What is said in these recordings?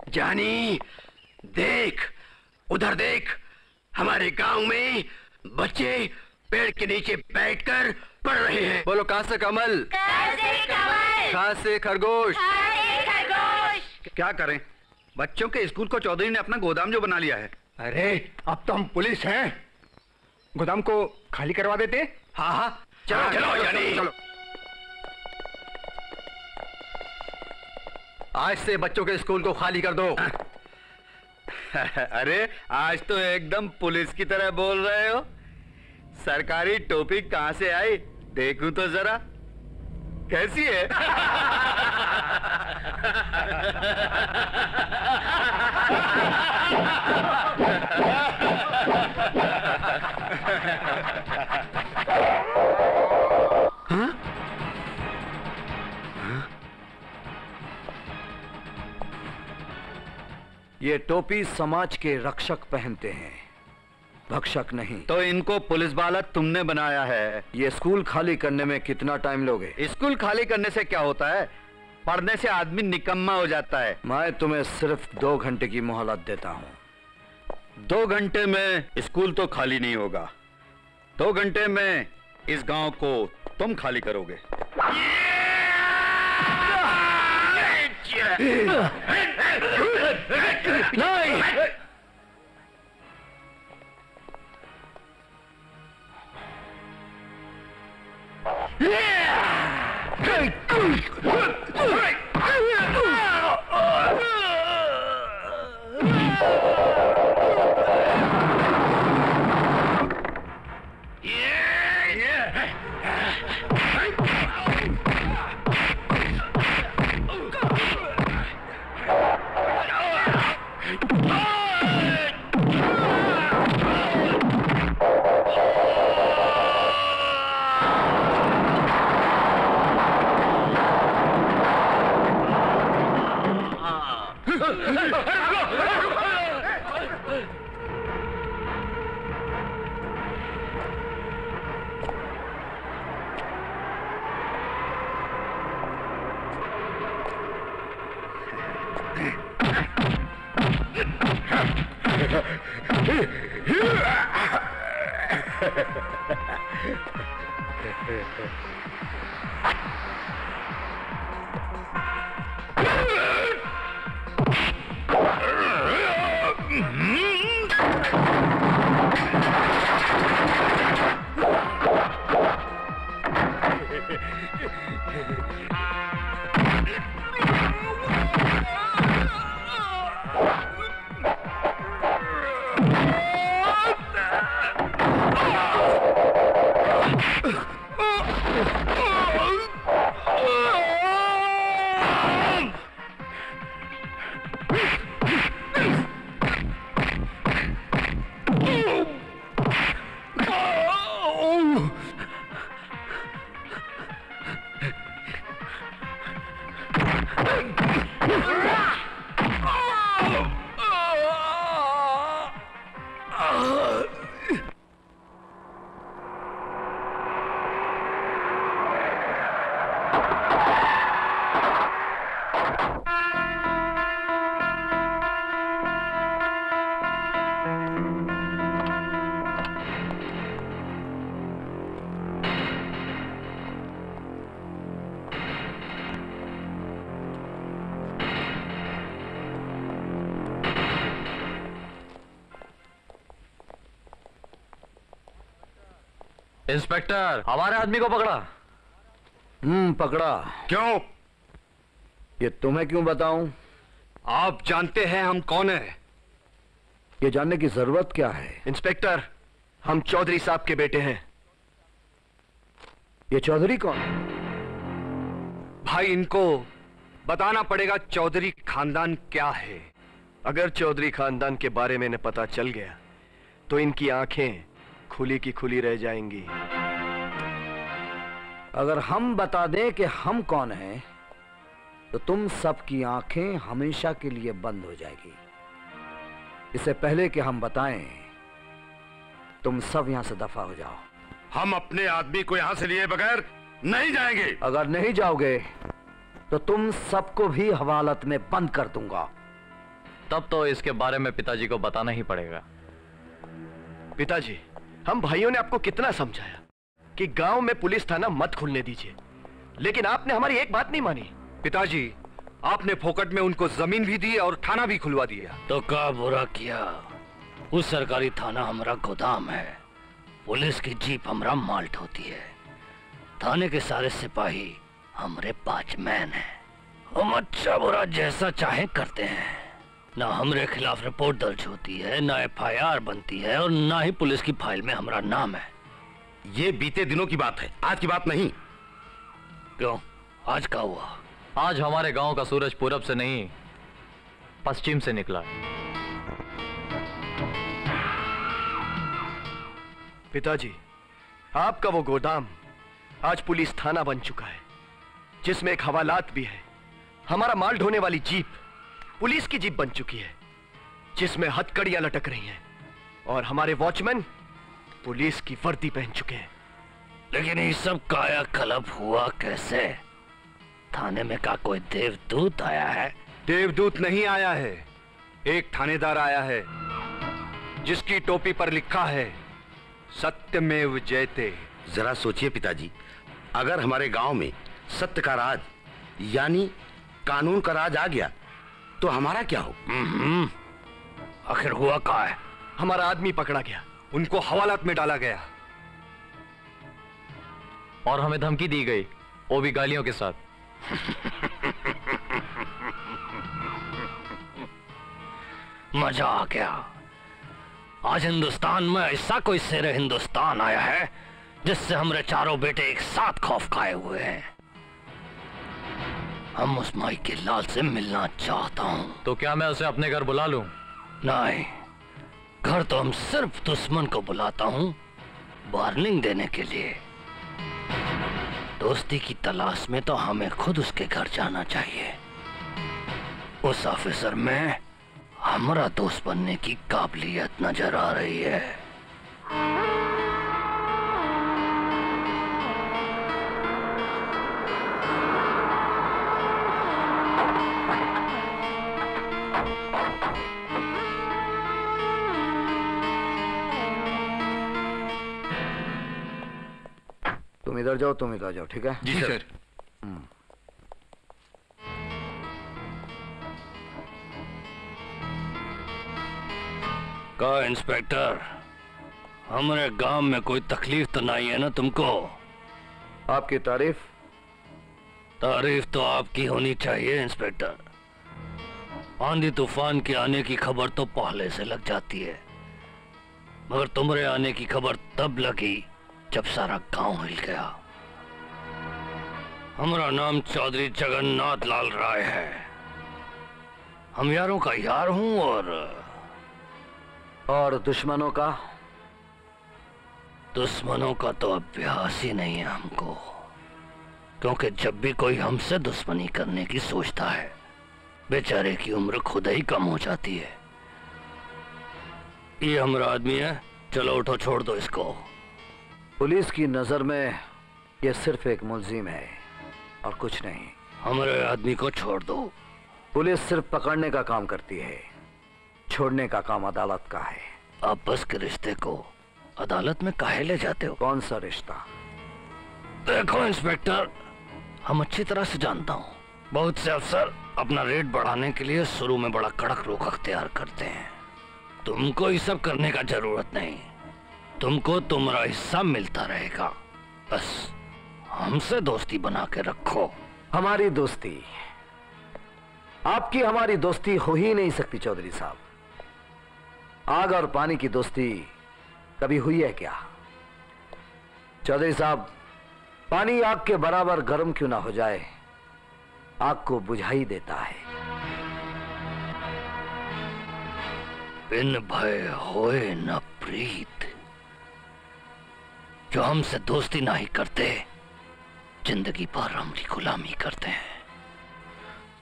जानी, देख, उधर देख, हमारे गांव में बच्चे पेड़ के नीचे बैठकर पढ़ रहे हैं। बोलो, कहां से कमल? कहां से कमल? कहां से खरगोश? कहां से खरगोश? क्या करें, बच्चों के स्कूल को चौधरी ने अपना गोदाम जो बना लिया है। अरे अब तो हम पुलिस हैं, गोदाम को खाली करवा देते। हाँ हाँ, चलो चलो जानी। चलो। आज से बच्चों के स्कूल को खाली कर दो। अरे आज तो एकदम पुलिस की तरह बोल रहे हो। सरकारी टोपी कहां से आई देखूं तो जरा, कैसी है? हाँ? ये टोपी समाज के रक्षक पहनते हैं, भक्षक नहीं। तो इनको पुलिस वाला तुमने बनाया है। ये स्कूल खाली करने में कितना टाइम लोगे? स्कूल खाली करने से क्या होता है, पढ़ने से आदमी निकम्मा हो जाता है। मैं तुम्हें सिर्फ 2 घंटे की मोहलत देता हूँ। 2 घंटे में स्कूल तो खाली नहीं होगा। 2 घंटे में इस गांव को तुम खाली करोगे। नहीं। इंस्पेक्टर, हमारे आदमी को पकड़ा। पकड़ा। क्यों? ये तुम्हें क्यों बताऊं? आप जानते हैं हम कौन है? ये जानने की जरूरत क्या है? इंस्पेक्टर, हम चौधरी साहब के बेटे हैं। ये चौधरी कौन? भाई, इनको बताना पड़ेगा चौधरी खानदान क्या है। अगर चौधरी खानदान के बारे में इन्हें पता चल गया तो इनकी आंखें खुली की खुली रह जाएंगी। अगर हम बता दें कि हम कौन हैं, तो तुम सबकी आंखें हमेशा के लिए बंद हो जाएगी। इससे पहले कि हम बताएं, तुम सब यहां से दफा हो जाओ। हम अपने आदमी को यहां से लिए बगैर नहीं जाएंगे। अगर नहीं जाओगे तो तुम सबको भी हवालत में बंद कर दूंगा। तब तो इसके बारे में पिताजी को बताना ही पड़ेगा। पिताजी, हम भाइयों ने आपको कितना समझाया कि गांव में पुलिस थाना मत खुलने दीजिए, लेकिन आपने हमारी एक बात नहीं मानी। पिताजी, आपने फोकट में उनको जमीन भी दी और थाना भी खुलवा दिया। तो का बुरा किया। उस सरकारी थाना हमारा गोदाम है, पुलिस की जीप हमारा माल्ट होती है, थाने के सारे सिपाही हमारे वॉचमैन हैं। हम अच्छा बुरा जैसा चाहे करते हैं। ना हमारे खिलाफ रिपोर्ट दर्ज होती है, ना FIR बनती है, और ना ही पुलिस की फाइल में हमारा नाम है। ये बीते दिनों की बात है, आज की बात नहीं। क्यों, आज क्या हुआ? आज हमारे गांव का सूरज पूरब से नहीं, पश्चिम से निकला। पिताजी, आपका वो गोदाम आज पुलिस थाना बन चुका है, जिसमें एक हवालात भी है। हमारा माल ढोने वाली जीप पुलिस की जीप बन चुकी है, जिसमें हथकड़ियां लटक रही हैं, और हमारे वॉचमैन पुलिस की वर्दी पहन चुके हैं। लेकिन ये सब कायाकल्प हुआ कैसे? थाने में का कोई देवदूत आया है? देवदूत नहीं आया है, एक थानेदार आया है, जिसकी टोपी पर लिखा है सत्यमेव जयते। जरा सोचिए पिताजी, अगर हमारे गांव में सत्य का राज यानी कानून का राज आ गया तो हमारा क्या हो? आखिर हुआ क्या है? हमारा आदमी पकड़ा गया, उनको हवालात में डाला गया। और हमें धमकी दी गई, वो भी गालियों के साथ। मजा आ गया। आज हिंदुस्तान में ऐसा कोई शेर हिंदुस्तान आया है जिससे हमारे चारों बेटे एक साथ खौफ खाए हुए हैं। हम उस माई के लाल से मिलना चाहता हूँ। तो क्या मैं उसे अपने घर बुला लूं? नहीं, घर तो हम सिर्फ दुश्मन को बुलाता हूँ वार्निंग देने के लिए। दोस्ती की तलाश में तो हमें खुद उसके घर जाना चाहिए। उस ऑफिसर में हमारा दोस्त बनने की काबिलियत नजर आ रही है। तुम इधर जाओ, तुम इधर जाओ, ठीक है? जी सर। का इंस्पेक्टर, हमारे गांव में कोई तकलीफ तो नहीं है ना तुमको? आपकी तारीफ? तारीफ तो आपकी होनी चाहिए इंस्पेक्टर। आंधी तूफान के आने की खबर तो पहले से लग जाती है, मगर तुम्हारे आने की खबर तब लगी जब सारा गांव हिल गया। हमारा नाम चौधरी जगन्नाथ लाल राय है। हम यारों का यार हूं और दुश्मनों का? दुश्मनों का तो अभ्यास ही नहीं है हमको, क्योंकि जब भी कोई हमसे दुश्मनी करने की सोचता है, बेचारे की उम्र खुद ही कम हो जाती है। ये हमारा आदमी है, चलो उठो, छोड़ दो इसको। पुलिस की नजर में यह सिर्फ एक मुलजिम है और कुछ नहीं। हमारे आदमी को छोड़ दो। पुलिस सिर्फ पकड़ने का काम करती है, छोड़ने का काम अदालत का है। आपस के रिश्ते को अदालत में काहे ले जाते हो? कौन सा रिश्ता? देखो इंस्पेक्टर, हम अच्छी तरह से जानता हूँ, बहुत से अफसर अपना रेट बढ़ाने के लिए शुरू में बड़ा कड़क रुख अख्तियार करते हैं। तुमको ये सब करने का जरूरत नहीं, तुमको तुम्हारा हिस्सा मिलता रहेगा। बस हमसे दोस्ती बना के रखो। हमारी दोस्ती? आपकी हमारी दोस्ती हो ही नहीं सकती चौधरी साहब। आग और पानी की दोस्ती कभी हुई है क्या? चौधरी साहब, पानी आग के बराबर गर्म क्यों ना हो जाए, आग को बुझा ही देता है। बिन भय होए न प्रीत। जो हमसे दोस्ती नहीं करते, जिंदगी भर हमारी गुलामी करते हैं।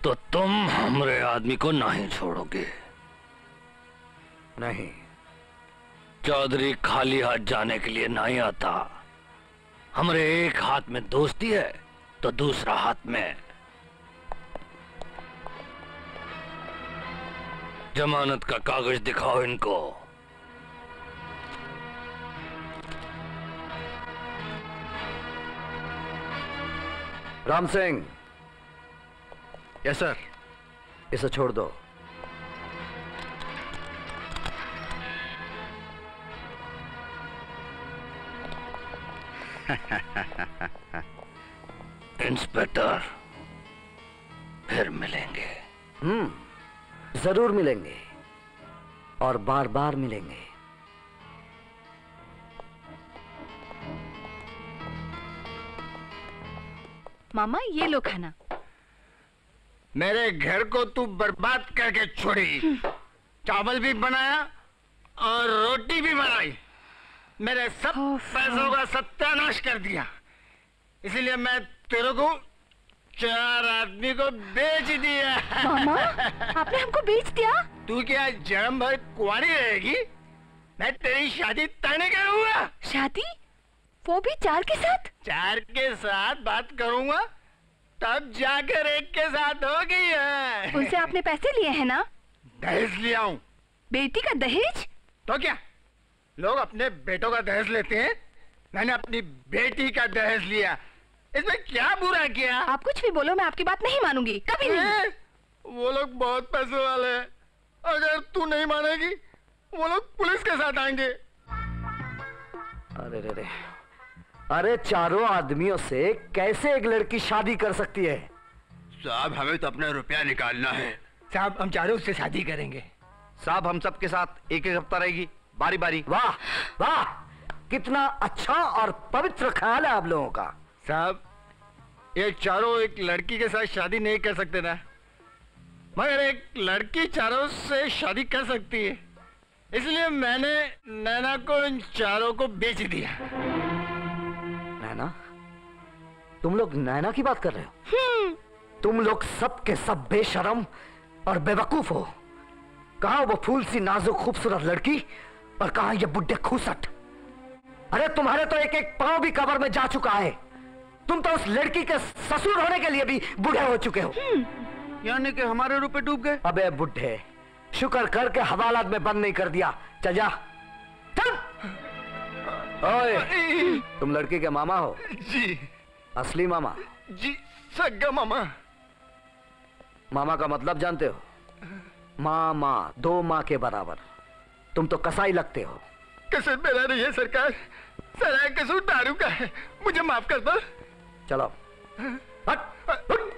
तो तुम हमारे आदमी को नहीं छोड़ोगे? नहीं। चौधरी खाली हाथ जाने के लिए नहीं आता। हमारे एक हाथ में दोस्ती है तो दूसरा हाथ में जमानत का कागज दिखाओ इनको। राम सिंह। Yes sir. इसे छोड़ दो। इंस्पेक्टर, फिर मिलेंगे। जरूर मिलेंगे और बार बार मिलेंगे। मामा ये लो खाना। मेरे घर को तू बर्बाद करके छोड़ी। चावल भी बनाया और रोटी भी बनाई। मेरे सब पैसों का सत्यानाश कर दिया। इसलिए मैं तेरे को 4 आदमी को बेच दिया। मामा आपने हमको बेच दिया? तू क्या जन्म भर कुंवारी रहेगी? मैं तेरी शादी तय नहीं करूंगा। शादी? वो भी 4 के साथ? 4 के साथ बात करूंगा तब जाकर 1 के साथ होगी। उनसे आपने पैसे लिए हैं ना? दहेज लिया हूँ। बेटी का दहेज? तो क्या लोग अपने बेटों का दहेज लेते हैं, मैंने अपनी बेटी का दहेज लिया। इसमें क्या बुरा किया? आप कुछ भी बोलो, मैं आपकी बात नहीं मानूंगी, कभी नहीं। वो लोग बहुत पैसे वाले हैं। अगर तू नहीं मानेगी वो लोग पुलिस के साथ आएंगे। अरे रे, अरे चारों आदमियों से कैसे एक लड़की शादी कर सकती है? साहब हमें तो अपना रुपया निकालना है। साहब हम चारों उससे शादी करेंगे। साहब हम सबके साथ एक हफ्ता रहेगी, बारी बारी। वाह वाह, कितना अच्छा और पवित्र ख्याल है आप लोगों का। साहब ये चारों एक लड़की के साथ शादी नहीं कर सकते ना, मगर एक लड़की चारों से शादी कर सकती है। इसलिए मैंने नैना को इन चारों को बेच दिया। नैना? तुम लोग नैना की बात कर रहे हो? तुम लोग सब के सब बेशरम और बेवकूफ हो। कहाँ वो फूल सी नाजुक खूबसूरत लड़की और कहाँ ये बुड्ढे खूसट। अरे तुम्हारे तो एक एक पांव भी कब्र में जा चुका है। तुम तो उस लड़की के ससुर होने के लिए भी बूढ़े हो चुके हो। यानी कि हमारे रुपए डूब गए? अबे बुड्ढे, शुक्र करके हवालात में बंद नहीं कर दिया। चल जा, चल। ओए, तुम लड़की के मामा हो? जी। असली मामा? जी सगा मामा। मामा का मतलब जानते हो? मामा, 2 माँ के बराबर। तुम तो कसाई लगते हो। कसर मेरा नहीं है सरकार, सारा कसूर दारू का है, मुझे माफ कर दो। चलो हट, हट।